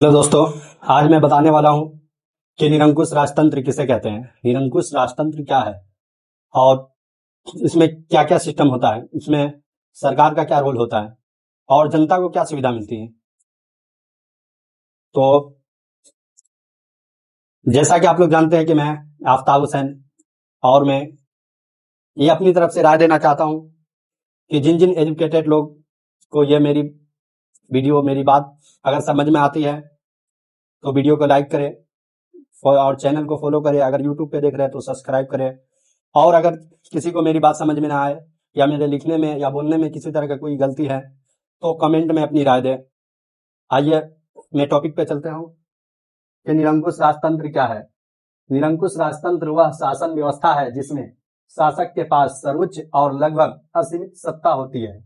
Hello दोस्तों, आज मैं बताने वाला हूं कि निरंकुश राजतंत्र किसे कहते हैं। निरंकुश राजतंत्र क्या है और इसमें क्या क्या सिस्टम होता है, इसमें सरकार का क्या रोल होता है और जनता को क्या सुविधा मिलती है। तो जैसा कि आप लोग जानते हैं कि मैं आफ्ताब हुसैन और मैं ये अपनी तरफ से राय देना चाहता हूं कि जिन जिन एजुकेटेड लोग को ये मेरी वीडियो, मेरी बात अगर समझ में आती है तो वीडियो को लाइक करें और चैनल को फॉलो करें। अगर यूट्यूब पे देख रहे हैं तो सब्सक्राइब करें। और अगर किसी को मेरी बात समझ में ना आए या मेरे लिखने में या बोलने में किसी तरह का कोई गलती है तो कमेंट में अपनी राय दें। आइए मैं टॉपिक पे चलते हूँ कि निरंकुश राजतंत्र क्या है। निरंकुश राजतंत्र वह शासन व्यवस्था है जिसमें शासक के पास सर्वोच्च और लगभग असीमित सत्ता होती है।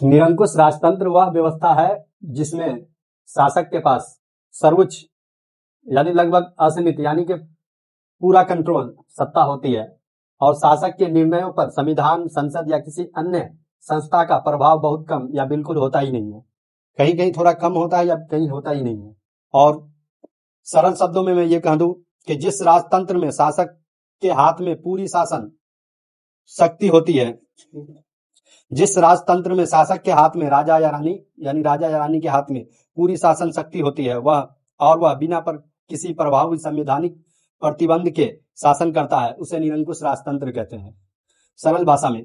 निरंकुश राजतंत्र वह व्यवस्था है जिसमें शासक के पास सर्वोच्च यानी लगभग असीमित यानी कि पूरा कंट्रोल सत्ता होती है और शासक के निर्णयों पर संविधान, संसद या किसी अन्य संस्था का प्रभाव बहुत कम या बिल्कुल होता ही नहीं है। कहीं कहीं थोड़ा कम होता है या कहीं होता ही नहीं है। और सरल शब्दों में मैं ये कह दूं कि जिस राजतंत्र में शासक के हाथ में पूरी शासन शक्ति होती है, जिस राजतंत्र में शासक के हाथ में राजा या रानी यानी राजा या रानी के हाथ में पूरी शासन शक्ति होती है, वह बिना पर किसी प्रभावी संवैधानिक प्रतिबंध के शासन करता है, उसे निरंकुश राजतंत्र कहते हैं। सरल भाषा में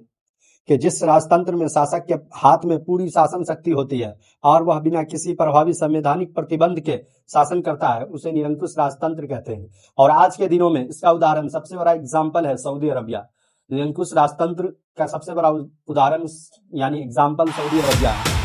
कि जिस राजतंत्र में शासक के हाथ में पूरी शासन शक्ति होती है और वह बिना किसी प्रभावी संवैधानिक प्रतिबंध के शासन करता है, उसे निरंकुश राजतंत्र कहते हैं। और आज के दिनों में इसका उदाहरण, सबसे बड़ा एग्जाम्पल है सऊदी अरबिया। निरंकुश राजतंत्र का सबसे बड़ा उदाहरण यानी एग्जाम्पल सऊदी अरबिया है।